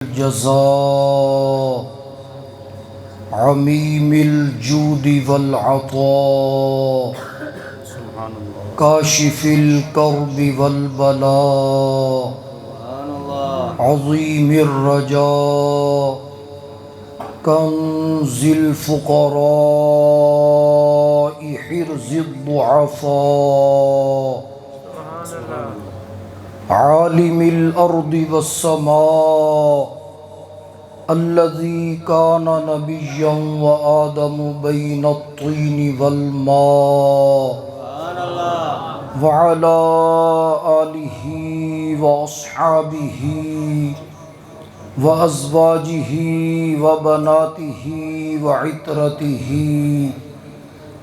الجزاء عميم الجود والعطاء كاشف الكرب والبلاء عظيم الرجاء كنز الفقراء حرز الضعفاء عالم الأرض والسماء الذي كان نبيا وآدم بين الطين والماء وعلى آله وأصحابه وأزواجه وبناته وعترته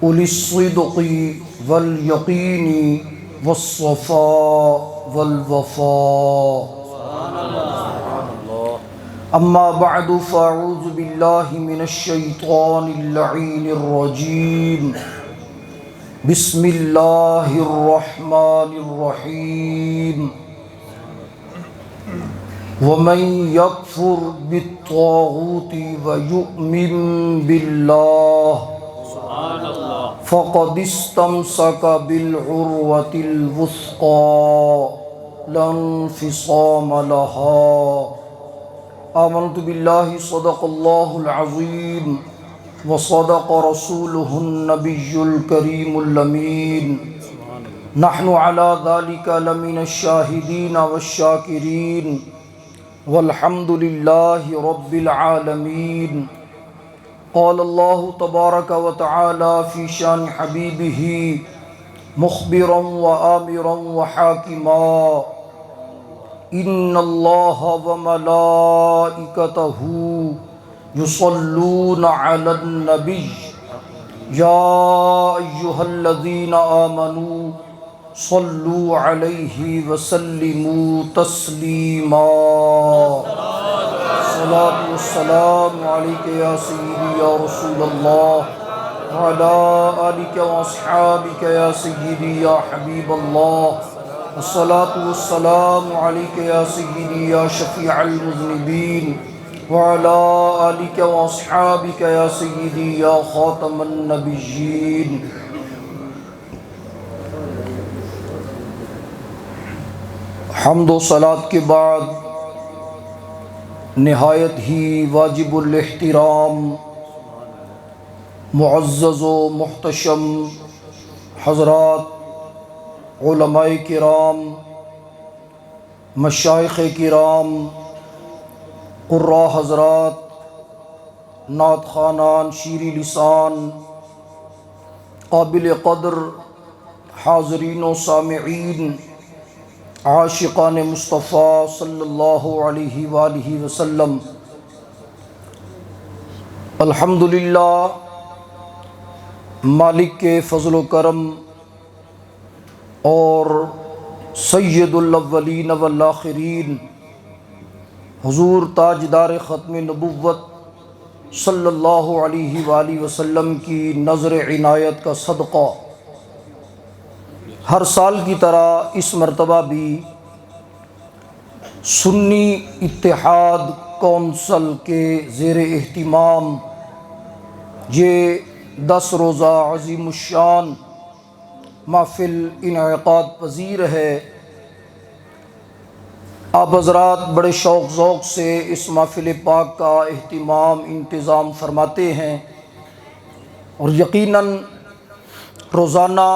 أولي الصدق واليقين والصفاء والوفاء. أما بعد فأعوذ بالله من الشيطان اللعين الرجيم. بسم الله الرحمن الرحيم. ومن يكفر بالطاغوت ويؤمن بالله فقد استمسك بالعروة الوثقى لا انفصام لها. آمنت بالله صدق الله العظيم وصدق رسوله النبي الكريم الأمين. نحن على ذلك لمن الشاهدين والشاكرين والحمد لله رب العالمين. قال الله تبارك وتعالى في شان حبيبه مخبرا وآمرا وحاكما إن الله وملائكته يصلون على النبي يا أيها الذين آمنوا صلوا عليه وسلموا تسليما. الصلاة والسلام عليك يا سيدي يا رسول الله وعلى آلك وأصحابك يا سيدي يا حبيب الله. الصلاة والسلام عليك يا سيدي يا شفيع المذنبين وعلى آلك وأصحابك يا سيدي يا خاتم النبيين. حمد و صلاۃ کے بعد نہایت ہی واجب الاحترام معزز و محتشم حضرات علماء کرام، مشائخ کرام، قراء حضرات، نعت خوانان، شیریں لسان، قابل قدر حاضرین و سامعین، عاشقان مصطفیٰ صلی اللہ علیہ وآلہ وسلم، الحمدللہ مالک کے فضل و کرم اور سید الاولین والآخرین حضور تاجدار ختم نبوت صلی اللہ علیہ وآلہ وسلم کی نظر عنایت کا صدقہ ہر سال کی طرح اس مرتبہ بھی سنی اتحاد کونسل کے زیر اہتمام یہ 10 روزہ عظیم الشان محفل انعقاد پذیر ہے. آپ حضرات بڑے شوق ذوق سے اس محفل پاک کا اہتمام انتظام فرماتے ہیں اور یقیناً روزانہ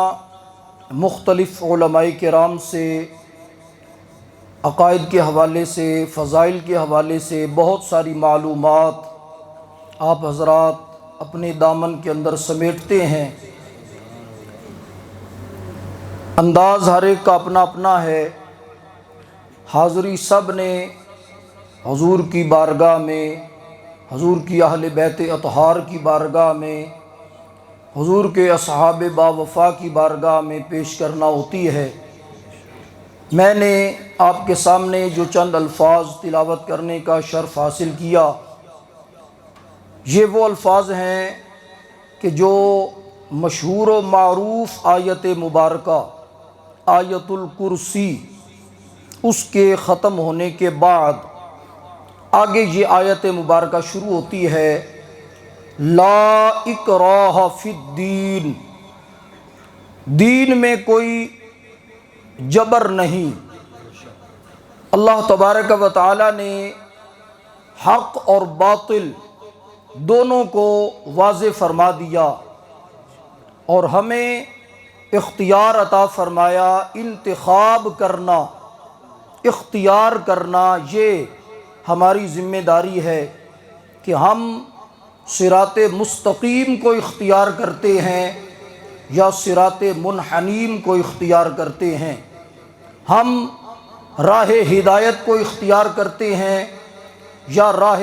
مختلف علماء کرام سے عقائد کے حوالے سے، فضائل کے حوالے سے بہت ساری معلومات آپ حضرات اپنے دامن کے اندر سمیٹتے ہیں. انداز ہر ایک کا اپنا اپنا ہے. حاضری سب نے حضور کی بارگاہ میں، حضور کی اہل بیت اطہار کی بارگاہ میں، حضور کے اصحاب با وفا کی بارگاہ میں پیش کرنا ہوتی ہے. میں نے آپ کے سامنے جو چند الفاظ تلاوت کرنے کا شرف حاصل کیا، یہ وہ الفاظ ہیں کہ جو مشہور و معروف آیت مبارکہ آیت الکرسی اس کے ختم ہونے کے بعد آگے یہ آیت مبارکہ شروع ہوتی ہے لا اکراہ فی الدین، دین میں کوئی جبر نہیں۔ اللہ تبارک و تعالی نے حق اور باطل دونوں کو واضح فرما دیا اور ہمیں اختیار عطا فرمایا۔ انتخاب کرنا، اختیار کرنا، یہ ہماری ذمہ داری ہے کہ ہم صراط مستقیم کو اختیار کرتے ہیں یا صراط منحنیم کو اختیار کرتے ہیں، ہم راہ ہدایت کو اختیار کرتے ہیں یا راہ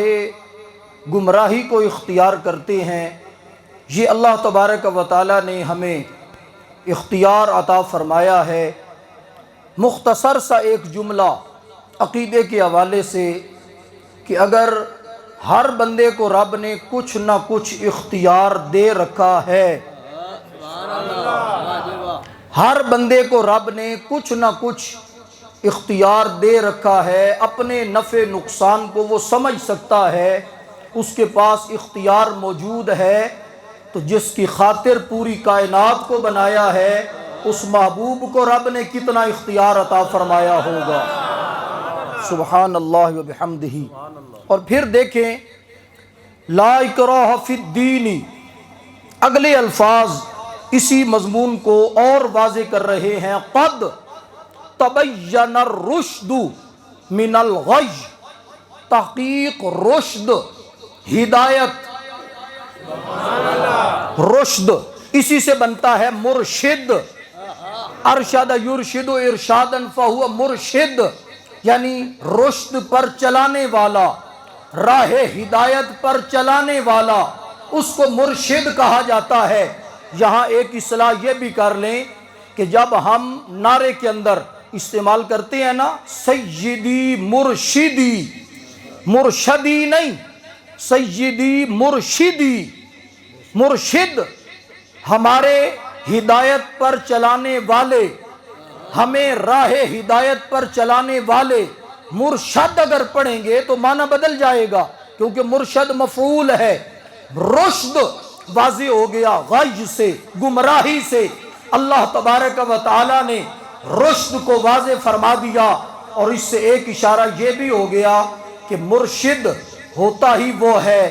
گمراہی کو اختیار کرتے ہیں۔ یہ اللہ تبارک و تعالی نے ہمیں اختیار عطا فرمایا ہے۔ مختصر سا ایک جملہ عقیدے کے حوالے سے کہ اگر ہر بندے کو رب نے کچھ نہ کچھ اختیار دے رکھا ہے، ہر بندے کو رب نے کچھ نہ کچھ اختیار دے رکھا ہے، اپنے نفع نقصان کو وہ سمجھ سکتا ہے، اس کے پاس اختیار موجود ہے، تو جس کی خاطر پوری کائنات کو بنایا ہے اس محبوب کو رب نے کتنا اختیار عطا فرمایا ہوگا۔ سبحان اللہ و بحمدہ۔ اور پھر دیکھیں لا اکراہ فی الدین، اگلے الفاظ اسی مضمون کو اور واضح کر رہے ہیں۔ قد تبین الرشد من الغی، تحقیق رشد، ہدایت، رشد اسی سے بنتا ہے مرشد۔ ارشد یرشد ارشادا فہو مرشد، یعنی رشد پر چلانے والا، راہ ہدایت پر چلانے والا، اس کو مرشد کہا جاتا ہے۔ یہاں ایک اصلاح یہ بھی کر لیں کہ جب ہم نعرے کے اندر استعمال کرتے ہیں نا سیدی مرشدی، مرشدی نہیں، سیدی مرشدی، مرشد ہمارے ہدایت پر چلانے والے، ہمیں راہ ہدایت پر چلانے والے۔ مرشد اگر پڑھیں گے تو معنی بدل جائے گا کیونکہ مرشد مفعول ہے۔ رشد واضح ہو گیا، غی سے، گمراہی سے اللہ تبارک و تعالی نے رشد کو واضح فرما دیا۔ اور اس سے ایک اشارہ یہ بھی ہو گیا کہ مرشد ہوتا ہی وہ ہے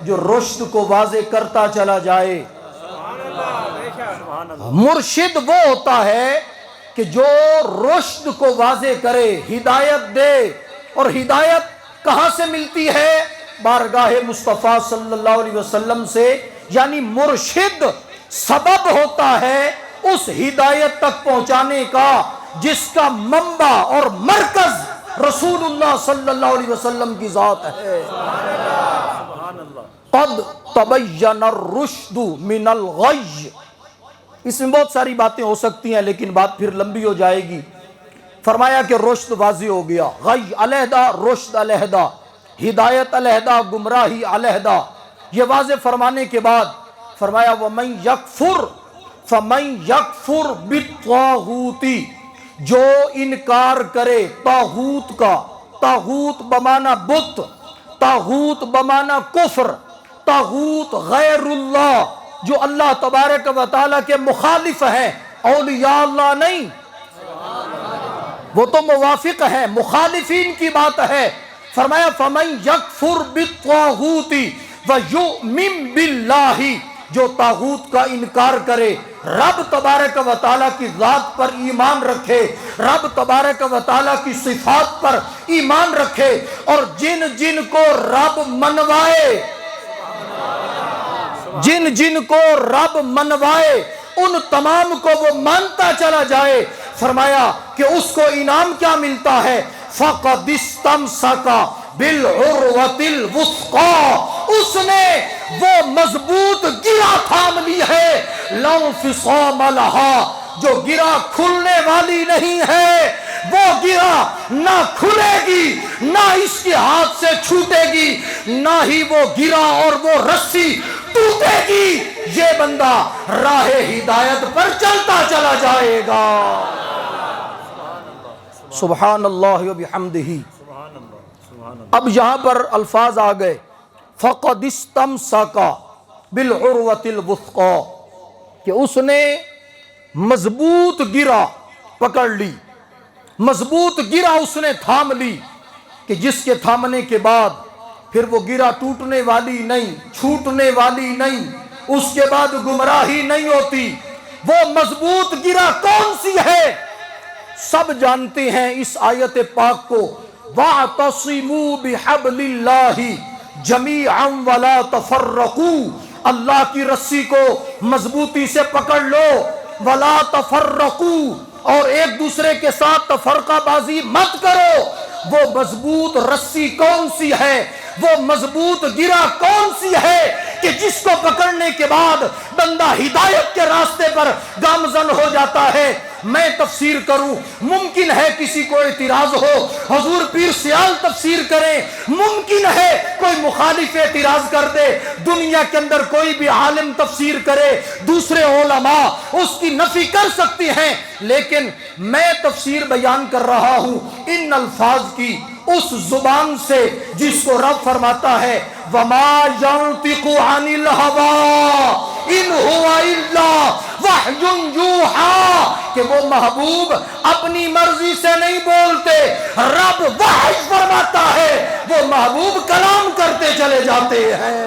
جو رشد کو واضح کرتا چلا جائے۔ مرشد وہ ہوتا ہے کہ جو رشد کو واضح کرے، ہدایت دے۔ اور ہدایت کہاں سے ملتی ہے؟ بارگاہ مصطفیٰ صلی اللہ علیہ وسلم سے، یعنی مرشد سبب ہوتا ہے اس ہدایت تک پہنچانے کا جس کا منبع اور مرکز رسول اللہ صلی اللہ علیہ وسلم کی ذات ہے۔ قد تبین الرشد من الغی، اس میں بہت ساری باتیں ہو سکتی ہیں لیکن بات پھر لمبی ہو جائے گی۔ فرمایا کہ رشد واضح ہو گیا، غی علیحدہ، رشد علیحدہ، ہدایت علیحدہ، گمراہی علیحدہ۔ یہ واضح فرمانے کے بعد فرمایا وَمَن یکفر فَمَن یکفر بِالطَّاغُوتِ، جو انکار کرے طاغوت کا، طاغوت بمعنی بت، طاغوت بمعنی کفر، طاغوت غیر اللہ، جو اللہ تبارک و تعالیٰ کے مخالف ہیں، اولیاء اللہ نہیں، وہ تو موافق ہیں، مخالفین کی بات ہے۔ فرمایا فَمَن یکفر بِالطَّاغُوتِ وَیُؤْمِن بِاللَّهِ، جو طاغوت کا انکار کرے، رب تبارک و تعالیٰ کی ذات پر ایمان رکھے، رب تبارک و تعالیٰ کی صفات پر ایمان رکھے، اور جن جن کو رب منوائے، جن جن کو رب منوائے ان تمام کو وہ مانتا چلا جائے۔ فرمایا کہ اس کو انعام کیا ملتا ہے؟ فَقَدِ اسْتَمْسَكَ بِالْعُرْوَةِ الْوُثْقَىٰ، اس نے وہ مضبوط گرہ تھام لی ہے، لَا انفِصَامَ لَهَا، جو گرہ کھلنے والی نہیں ہے، وہ گرہ نہ کھلے گی، نہ اس کے ہاتھ سے چھوٹے گی، نہ ہی وہ گرہ اور وہ رسی ٹوٹے گی۔ یہ بندہ راہ ہدایت پر چلتا چلا جائے گا۔ سبحان اللہ و بحمدہ۔ اب یہاں پر الفاظ آ گئے فَقَدِ اسْتَمْسَكَ بِالْعُرْوَةِ الْوُثْقَىٰ کہ اس نے مضبوط گرہ پکڑ لی، مضبوط گرہ اس نے تھام لی کہ جس کے تھامنے کے بعد پھر وہ گرہ ٹوٹنے والی نہیں، چھوٹنے والی نہیں، اس کے بعد گمراہی نہیں ہوتی۔ وہ مضبوط گرہ کون سی ہے؟ سب جانتے ہیں اس آیت پاک کو، وَاعْتَصِمُوا بِحَبْلِ اللَّهِ جَمِيعًا وَلَا تَفَرَّقُوا، اللہ کی رسی کو مضبوطی سے پکڑ لو، وَلَا تَفَرَّقُوا، اور ایک دوسرے کے ساتھ تفرقہ بازی مت کرو۔ وہ مضبوط رسی کون سی ہے؟ وہ مضبوط گرہ کون سی ہے کہ جس کو پکڑنے کے بعد بندہ ہدایت کے راستے پر گامزن ہو جاتا ہے؟ میں تفسیر کروں، ممکن ہے کسی کو اعتراض ہو، حضور پیر سیال تفسیر کریں، ممکن ہے کوئی مخالف اعتراض کر دے، دنیا کے اندر کوئی بھی عالم تفسیر کرے، دوسرے علماء اس کی نفی کر سکتے ہیں، لیکن میں تفسیر بیان کر رہا ہوں ان الفاظ کی، اس زبان سے جس کو رب فرماتا ہے وَمَا يَنْطِقُ عَنِ الْهَوَىٰ إِنْ هُوَ إِلَّا وَحْيٌ يُوحَىٰ کہ وہ محبوب اپنی مرضی سے نہیں بولتے، رب وحی فرماتا ہے، وہ محبوب کلام کرتے چلے جاتے ہیں۔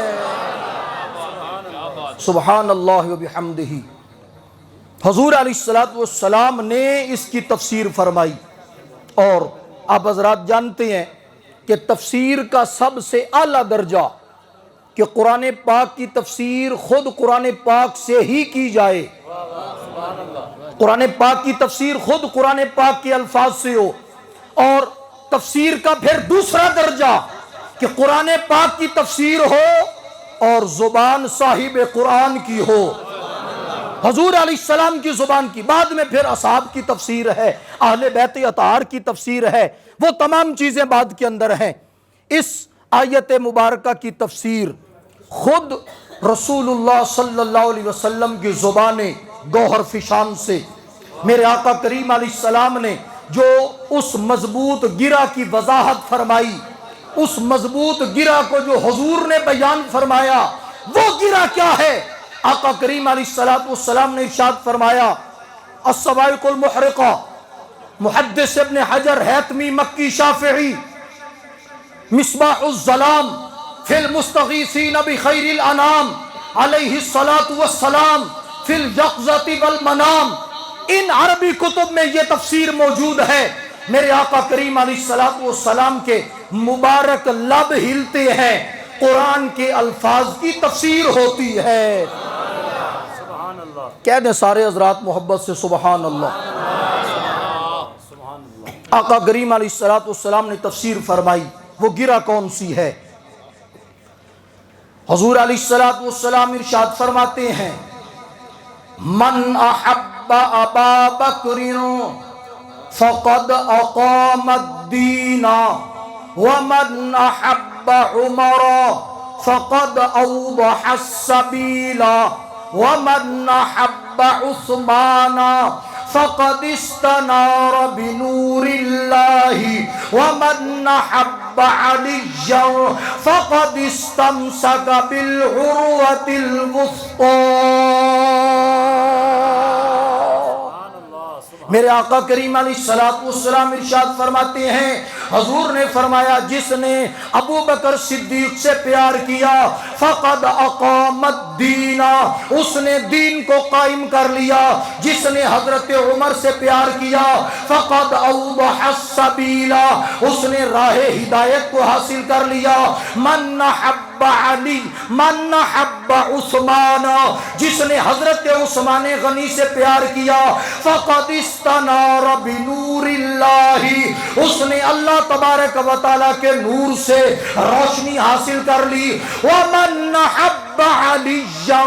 سبحان اللہ وبحمدہ۔ حضور علیہ السلام نے اس کی تفسیر فرمائی، اور آپ حضرات جانتے ہیں کہ تفسیر کا سب سے اعلیٰ درجہ کہ قرآن پاک کی تفسیر خود قرآن پاک سے ہی کی جائے، قرآن پاک کی تفسیر خود قرآن پاک کے الفاظ سے ہو، اور تفسیر کا پھر دوسرا درجہ کہ قرآن پاک کی تفسیر ہو اور زبان صاحب قرآن کی ہو، حضور علیہ السلام کی زبان کی، بعد میں پھر اصحاب کی تفسیر ہے، اہل بیت اطہار کی تفسیر ہے، وہ تمام چیزیں بعد کے اندر ہیں۔ اس آیت مبارکہ کی تفسیر خود رسول اللہ صلی اللہ علیہ وسلم کی زبان گوہر فشان سے میرے آقا کریم علیہ السلام نے جو اس مضبوط گرہ کی وضاحت فرمائی، اس مضبوط گرہ کو جو حضور نے بیان فرمایا، وہ گرہ کیا ہے؟ آقا کریم علیہ السلام نے ارشاد فرمایا، الصواعق المحرقہ، محدث ابن حجر حیتمی مکی شافعی، مصباح الظلام فی المستغیثین بخیر الانام علیہ السلام فی الیقظۃ والمنام، ان عربی کتب میں یہ تفسیر موجود ہے۔ میرے آقا کریم علیہ السلام کے مبارک لب ہلتے ہیں، قرآن کے الفاظ کی تفسیر ہوتی ہے۔ کہہ دیں سارے حضرات محبت سے سبحان اللہ۔ آقا کریم علیہ السلام نے تفسیر فرمائی، وہ گرہ کون سی ہے؟ حضور علیہ السلام ارشاد فرماتے ہیں، من احب ابا بکر فقد اقام الدین ومن احب عمر فقد اوضح السبیل ومن احب عثمان فقد استنار بنور اللہ ومن احب علیا فقد استمسک بالعروۃ الوثقی۔ میرے آقا کریم علیہ السلام ارشاد فرماتے ہیں، حضور نے فرمایا جس نے ابو بکر صدیق سے پیار کیا فقد اقام الدین، اس نے دین کو قائم کر لیا، جس نے حضرت عمر سے پیار کیا فقد اوضح السبیل، اس نے راہ ہدایت کو حاصل کر لیا، من احب علی من احب عثمان، جس نے حضرت عثمان غنی سے پیار کیا فقد استنار بنور اللہ، اس نے اللہ تبارک و تعالیٰ کے نور سے روشنی حاصل کر لی، ومن احب علیا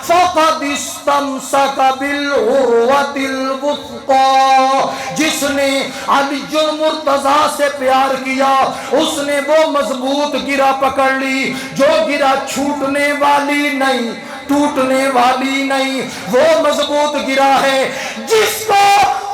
فقد استمسک بالعروۃ الوثقی، جس نے علی المرتضیٰ سے پیار کیا اس نے وہ مضبوط گرہ پکڑ لی جو گرہ چھوٹنے والی نہیں، ٹوٹنے والی نہیں، وہ مضبوط گرہ ہے جس کو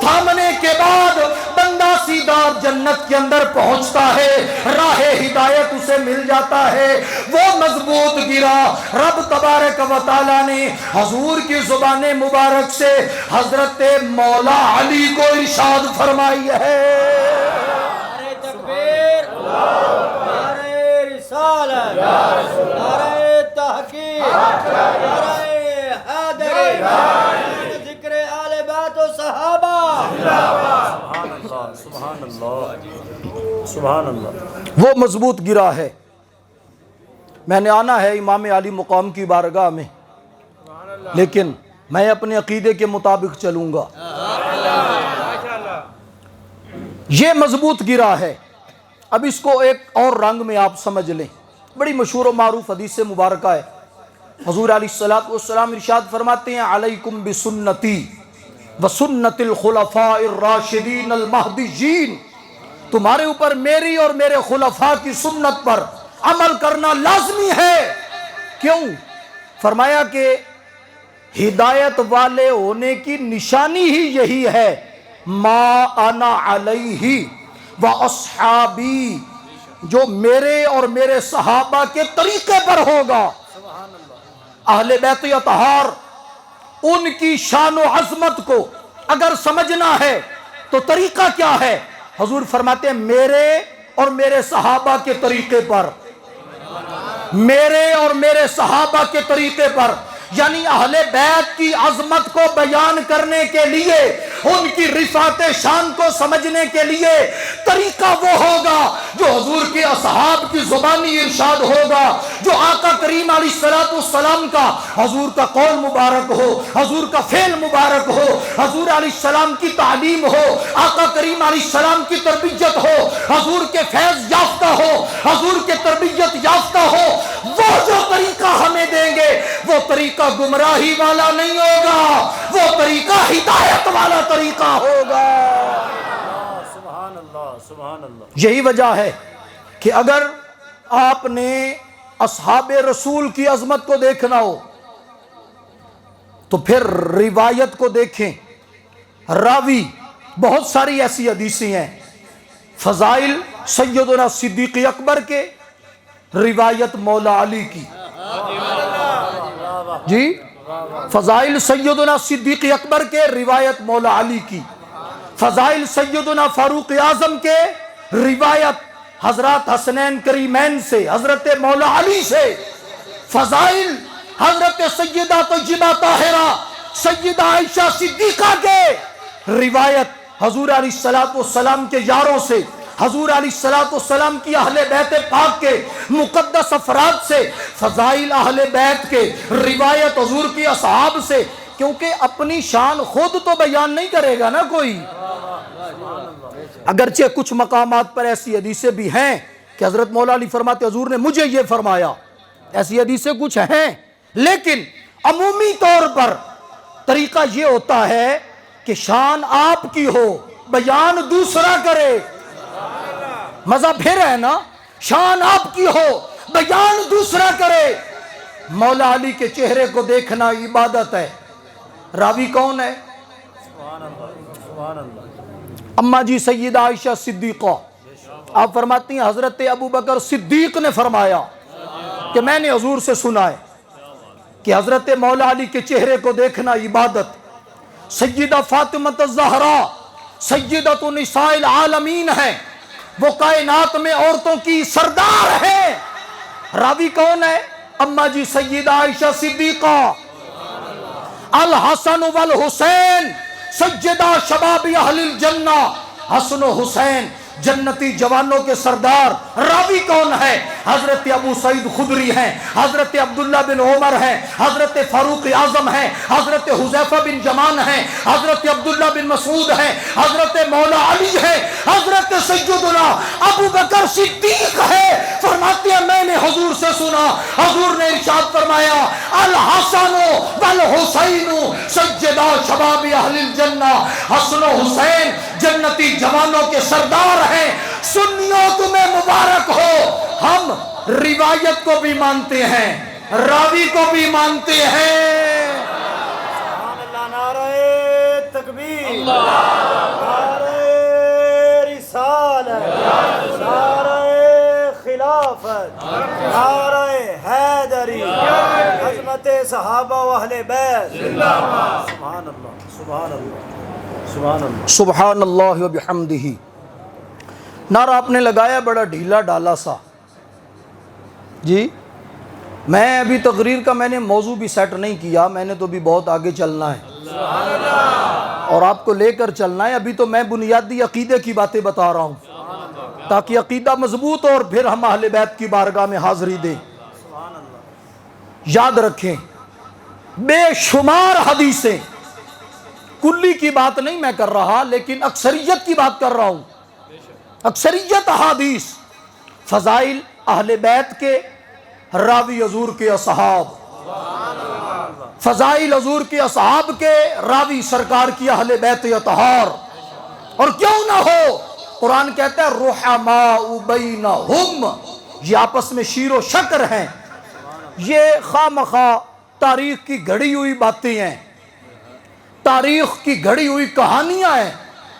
تھامنے کے بعد بندہ سیدھا جنت کے اندر پہنچتا ہے، راہ ہدایت اسے مل جاتا ہے۔ وہ مضبوط گرا رب تبارک و تعالیٰ نے حضور کی زبان مبارک سے حضرت مولا علی کو ارشاد فرمائی ہے۔ نعرہ تکبیر، نعرہ رسالت، نعرہ تحقیق، نعرہ حیدری، ذکر آل بیت و صحابہ۔ سبحان اللہ، سبحان اللہ۔ وہ مضبوط گرا ہے۔ میں نے آنا ہے امام علی مقام کی بارگاہ میں، لیکن میں اپنے عقیدے کے مطابق چلوں گا۔ یہ مضبوط گرا ہے۔ اب اس کو ایک اور رنگ میں آپ سمجھ لیں، بڑی مشہور و معروف حدیث مبارکہ ہے۔ حضور علیہ الصلوۃ والسلام ارشاد فرماتے ہیں علیکم بسنتی وسنت الخلفاء الراشدین المہدیین، تمہارے اوپر میری اور میرے خلفاء کی سنت پر عمل کرنا لازمی ہے۔ کیوں؟ فرمایا کہ ہدایت والے ہونے کی نشانی ہی یہی ہے، ما انا علیہ و اصحابی، جو میرے اور میرے صحابہ کے طریقے پر ہوگا۔ اہل بیت اطہار، ان کی شان و عظمت کو اگر سمجھنا ہے تو طریقہ کیا ہے؟ حضور فرماتے ہیں میرے اور میرے صحابہ کے طریقے پر، میرے اور میرے صحابہ کے طریقے پر، یعنی اہل بیت کی عظمت کو بیان کرنے کے لیے، ان کی رفعت شان کو سمجھنے کے لیے طریقہ وہ ہوگا جو حضور کے اصحاب کی زبانی ارشاد ہوگا، جو آقا کریم علیہ الصلوۃ والسلام کا، حضور کا قول مبارک ہو، حضور کا فعل مبارک ہو، حضور علیہ السلام کی تعلیم ہو، آقا کریم علیہ السلام کی تربیت ہو، حضور کے فیض یافتہ ہو، حضور کے تربیت یافتہ ہو۔ وہ جو طریقہ ہمیں دیں گے وہ طریقہ گمراہی والا نہیں ہوگا، وہ طریقہ ہدایت والا طریقہ ہوگا۔ سبحان اللہ، سبحان اللہ۔ یہی وجہ ہے کہ اگر آپ نے اصحاب رسول کی عظمت کو دیکھنا ہو تو پھر روایت کو دیکھیں۔ راوی بہت ساری ایسی حدیثیں ہیں، فضائل سیدنا صدیق اکبر کے، روایت مولا علی کی، جی فضائل سیدنا صدیق اکبر کے، روایت مولا علی کی، فضائل سیدنا فاروق اعظم کے، روایت حضرات حسنین کریمین سے، حضرت مولا علی سے، فضائل حضرت سیدہ طیبہ طاہرہ سیدہ عائشہ صدیقہ کے، روایت حضور علیہ الصلوۃ والسلام کے یاروں سے، حضور علیہ الصلوۃ والسلام کی اہل بیت پاک کے مقدس افراد سے، فضائل اہل بیت کے، روایت حضور کی اصحاب سے، کیونکہ اپنی شان خود تو بیان نہیں کرے گا نا کوئی۔ اگرچہ کچھ مقامات پر ایسی حدیثیں بھی ہیں کہ حضرت مولا علی فرماتے حضور نے مجھے یہ فرمایا، ایسی حدیثیں کچھ ہیں، لیکن عمومی طور پر طریقہ یہ ہوتا ہے کہ شان آپ کی ہو، بیان دوسرا کرے۔ مزہ پھر ہے نا، شان آپ کی ہو، بیان دوسرا کرے۔ مولا علی کے چہرے کو دیکھنا عبادت ہے۔ راوی کون ہے؟ سبحان اللہ۔ اماں جی سیدہ عائشہ صدیقہ، آپ فرماتی ہیں حضرت ابو بکر صدیق نے فرمایا کہ میں نے حضور سے سنا ہے کہ حضرت مولا علی کے چہرے کو دیکھنا عبادت۔ سیدہ فاطمہ الزہرا سیدۃ نساء العالمین ہے، وہ کائنات میں عورتوں کی سردار ہے۔ راوی کون ہے؟ اماں جی سیدہ عائشہ صدیقہ۔ الحسن والحسین سیدہ شباب اہل الجنہ، حسن و حسین جنتی جوانوں کے سردار۔ راوی کون ہے؟ حضرت ابو سعید خدری ہیں، حضرت عبداللہ بن عمر ہیں، حضرت فاروق اعظم ہیں، حضرت حذیفہ بن یمان ہیں، حضرت عبداللہ بن مسعود ہیں، حضرت مولا علی ہیں، حضرت سیدنا ابو بکر صدیق ہے۔ فرماتے ہیں میں نے حضور سے سنا، حضور نے ارشاد فرمایا الحسن والحسین سیدہ شباب اہل الجنہ، حسن و حسین جنتی جوانوں کے سردار ہیں۔ سنیوں تمہیں مبارک ہو، ہم روایت کو بھی مانتے ہیں، راوی کو بھی مانتے ہیں۔ سبحان اللہ، نعرہ تکبیر۔ نعرہ حیدری، عظمت صحابہ و اہل بیت، سبحان اللہ سبحان اللہ سبحان اللہ سبحان اللہ و بحمدہ۔ نعرہ آپ نے لگایا بڑا ڈھیلا ڈالا سا جی۔ میں ابھی تقریر کا میں نے موضوع بھی سیٹ نہیں کیا، میں نے تو بھی بہت آگے چلنا ہے اور آپ کو لے کر چلنا ہے۔ ابھی تو میں بنیادی عقیدے کی باتیں بتا رہا ہوں تاکہ عقیدہ مضبوط ہو اور پھر ہم اہل بیت کی بارگاہ میں حاضری دیں۔ یاد رکھیں بے شمار حدیثیں، کلی کی بات نہیں میں کر رہا لیکن اکثریت کی بات کر رہا ہوں، اکثریت احادیث فضائل اہل بیت کے، راوی حضور کے اصحاب، فضائل حضور کے اصحاب کے، راوی سرکار کی اہل بیت اطہار۔ اور کیوں نہ ہو، قرآن کہتا ہے رحماء بینہم، یہ آپس میں شیر و شکر ہیں۔ یہ خواہ مخواہ تاریخ کی گھڑی ہوئی باتیں ہیں، تاریخ کی گھڑی ہوئی کہانیاں ہیں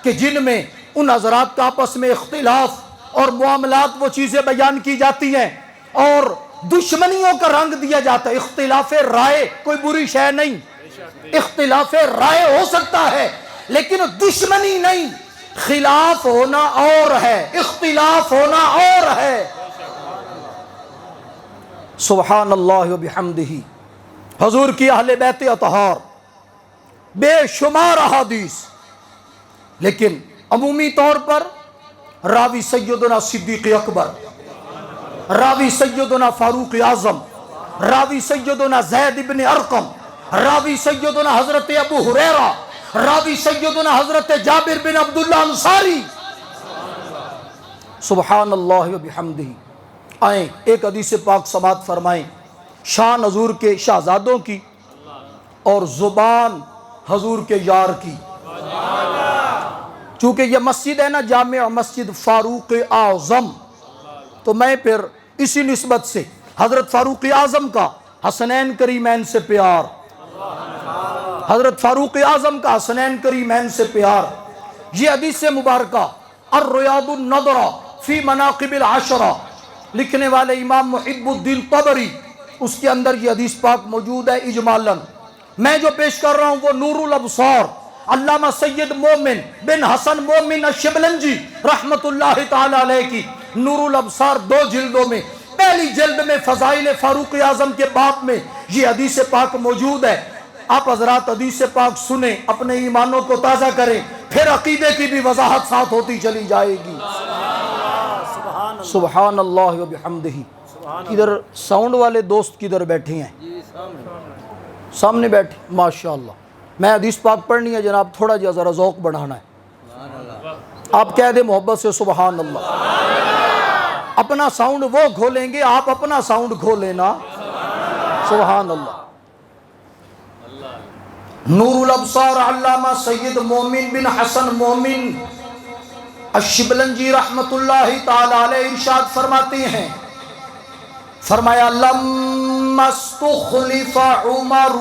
کہ جن میں ان حضرات کا آپس میں اختلاف اور معاملات وہ چیزیں بیان کی جاتی ہیں اور دشمنیوں کا رنگ دیا جاتا ہے۔ اختلاف رائے کوئی بری شے نہیں، اختلاف رائے ہو سکتا ہے لیکن دشمنی نہیں۔ خلاف ہونا اور ہے، اختلاف ہونا اور ہے۔ سبحان اللہ و بحمدہ۔ حضور کی اہل بیت اطہار بے شمار احادیث، لیکن عمومی طور پر راوی سیدنا صدیق اکبر، راوی سیدنا فاروق اعظم، راوی سیدنا زید بن ارقم، راوی سیدنا حضرت ابو ہریرہ، راوی سیدنا حضرت جابر بن عبداللہ انصاری۔ سبحان اللہ و بحمدہ۔ آئیں ایک حدیث پاک سماعت فرمائیں، شان حضور کے شہزادوں کی اور زبان حضور کے یار کی۔ چونکہ یہ مسجد ہے نا جامع مسجد فاروق اعظم، تو میں پھر اسی نسبت سے حضرت فاروق اعظم کا حسنین کریمین سے پیار، حضرت فاروق اعظم کا حسنین کریمین سے پیار۔ یہ حدیث مبارکہ الریاض النضرہ فی مناقب العشرہ لکھنے والے امام محب الدین طبری، اس کے اندر یہ حدیث پاک موجود ہے اجمالاً۔ میں جو پیش کر رہا ہوں وہ نور الابصار علامہ سید مومن بن حسن مومن الشبلنجی رحمت اللہ تعالی علیہ کی نور الابصار 2 جلدوں میں، پہلی جلد میں فضائل فاروق اعظم کے باب میں یہ حدیث پاک موجود ہے۔ آپ حضرات حدیث پاک سنیں، اپنے ایمانوں کو تازہ کریں، پھر عقیدے کی بھی وضاحت ساتھ ہوتی چلی جائے گی۔ سبحان اللہ و بحمدہ۔ ادھر ساؤنڈ والے دوست کدھر بیٹھے ہیں؟ سامنے بیٹھے، ماشاءاللہ۔ میں حدیث پاک پڑھنی ہے جناب، تھوڑا جا ذرا ذوق بڑھانا ہے۔ آپ کہہ دیں محبت سے سبحان اللہ۔ اپنا ساؤنڈ وہ کھولیں گے، آپ اپنا ساؤنڈ کھولیں نا۔ سبحان اللہ۔ نور الابصار علامہ سید مومن بن حسن مومن الشبلنجی رحمت اللہ تعالی علیہ ارشاد فرماتے ہیں، فرمایا لما استخلف عمر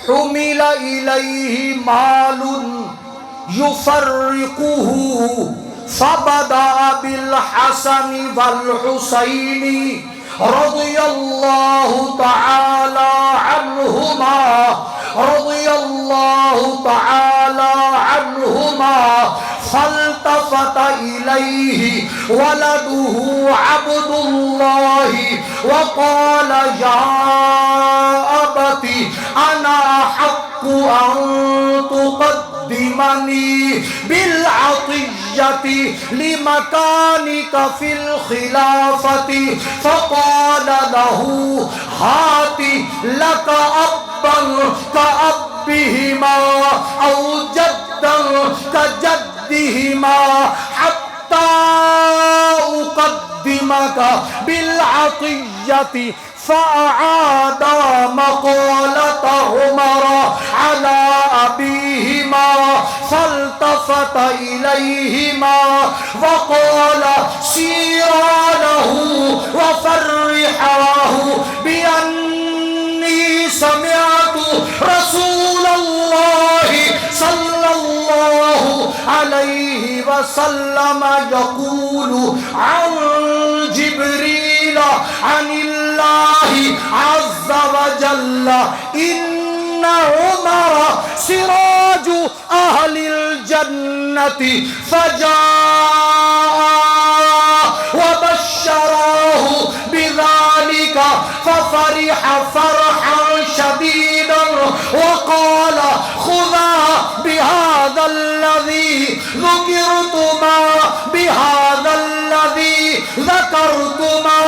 حمل الیہ مال یفرقہ فبدأ بالحسن والحسین رضی اللہ تعالی عنہما رضی اللہ تعالی عنہما فالتفت الیہ ولدہ عبد اللہ وقال یا ابت انا حق ان تقدمنی بالعطیۃ لمکانک فی الخلافۃ فقال له ہات لک ابا کابہما او جدا کجدہما حتی اقدمک بالعطیۃ فأعاد مقالة عمر على أبيهما فالتفت إليهما وقال سيرا له وفرحاه بأني سمعت رسول الله صلى الله عليه وسلم يقول عن جبريل عن اللہ عز وجل ان عمر سراج اہل الجنة فجاء وبشراه بذلك ففرح فرحا شديدا وقال خذا بهذا الذي ذكرتما بهذا الذي ذكرتما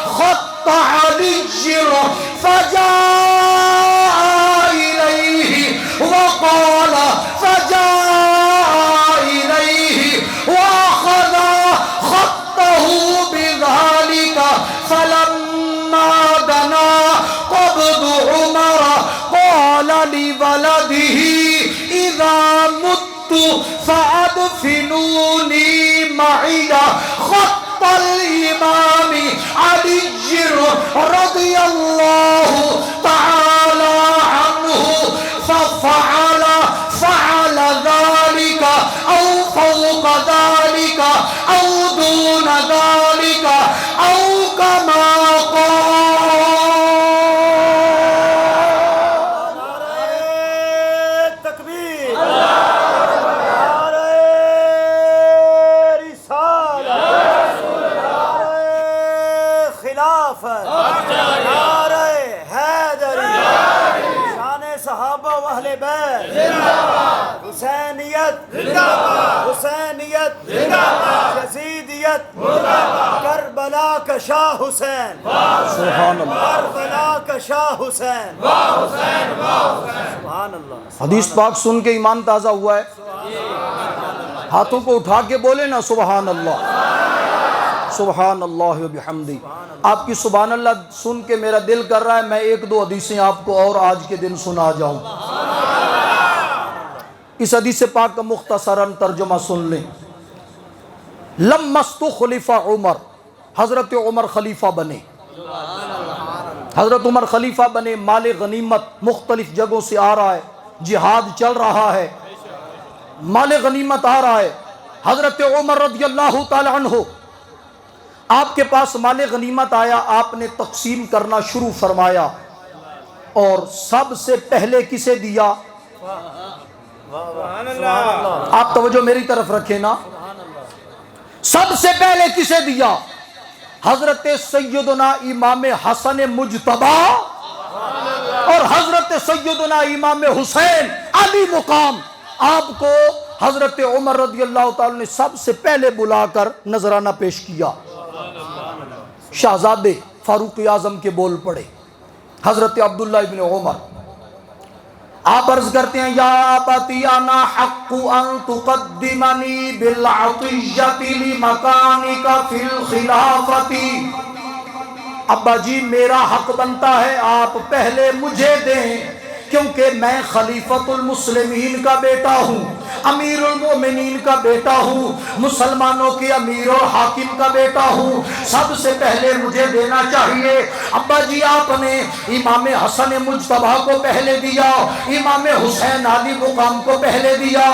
خط علي فجاء إليه وقال فجاء إليه وأخذ خطه بذلك فلما دنا قبض عمر قال لولده إذا مت فأدفنوني معي خط الإمام علي رضي الله تعالى عنه ففعل ذلك أو فوق ذلك أو دون ذلك أو كما حسینیت یزیدیت کربلا کا شاہ حسین سبحان اللہ کربلا کا شاہ حسین سبحان اللہ حدیث پاک سن کے ایمان تازہ ہوا ہے ہاتھوں کو اٹھا کے بولے نا سبحان اللہ سبحان اللہ و بحمدی آپ کی سبحان اللہ سن کے میرا دل کر رہا ہے میں ایک دو حدیثیں آپ کو اور آج کے دن سنا جاؤں اس حدیث پاک کا مختصراً ترجمہ سن لیں لما استخلف عمر حضرت عمر خلیفہ بنے حضرت عمر خلیفہ بنے مال غنیمت مختلف جگہوں سے آ رہا ہے جہاد چل رہا ہے مال غنیمت آ رہا ہے حضرت عمر رضی اللہ تعالی عنہ آپ کے پاس مال غنیمت آیا آپ نے تقسیم کرنا شروع فرمایا اور سب سے پہلے کسے دیا آپ توجہ میری طرف رکھیں نا سب سے پہلے کسے دیا حضرت سیدنا امام حسن مجتبی اور حضرت سیدنا امام حسین علی مقام آپ کو حضرت عمر رضی اللہ تعالی نے سب سے پہلے بلا کر نذرانہ پیش کیا شہزادے فاروق اعظم کے بول پڑے حضرت عبداللہ ابن عمر آپ عرض کرتے ہیں یا ابتی انا حق ان تقدمنی بالعطیۃ لمکانک فی الخلافۃ ابا جی میرا حق بنتا ہے آپ پہلے مجھے دیں کیونکہ میں خلیفۃ المسلمین کا بیٹا ہوں امیر المومنین کا بیٹا ہوں مسلمانوں کے امیر اور حاکم کا بیٹا ہوں سب سے پہلے مجھے دینا چاہیے ابا جی آپ نے امام حسن مجتبی کو پہلے دیا امام حسین علی مقام کو پہلے دیا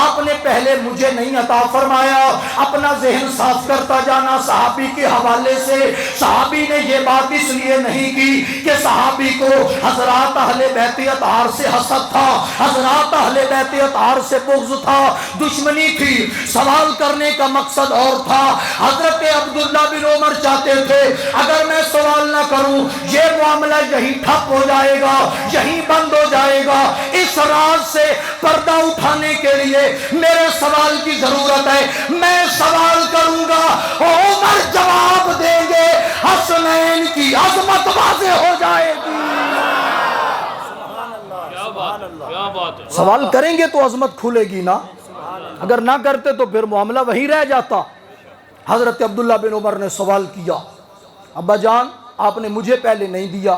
آپ نے پہلے مجھے نہیں عطا فرمایا اپنا ذہن صاف کرتا جانا صحابی کے حوالے سے صحابی نے یہ بات اس لیے نہیں کی کہ صحابی کو حضرات اہل بیت اطہار سے حسد تھا حضرات اہل بیت اطہار سے بغض تھا دشمنی تھی سوال کرنے کا مقصد اور تھا حضرت عبداللہ بن عمر چاہتے تھے اگر میں سوال نہ کروں یہ معاملہ یہی ٹھپ ہو جائے گا یہی بند ہو جائے گا اس راز سے پردہ اٹھانے کے لیے میرے سوال کی ضرورت ہے میں سوال کروں گا عمر جواب دیں گے حسنین کی عظمت واضح ہو جائے گی سوال کریں گے تو عظمت کھلے گی نا اگر نہ کرتے تو پھر معاملہ وہی رہ جاتا حضرت عبداللہ بن عمر نے سوال کیا ابا جان آپ نے مجھے پہلے نہیں دیا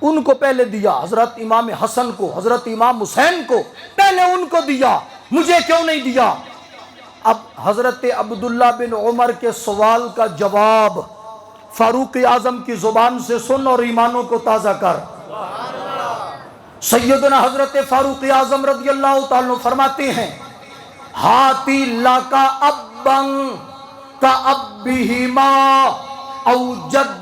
ان کو پہلے دیا حضرت امام حسن کو حضرت امام حسین کو پہلے ان کو دیا مجھے کیوں نہیں دیا اب حضرت عبداللہ بن عمر کے سوال کا جواب فاروق اعظم کی زبان سے سن اور ایمانوں کو تازہ کر سیدنا حضرت فاروق اعظم رضی اللہ تعالیٰ فرماتے ہیں ہاتی لا کا ابن کا ابہما او جد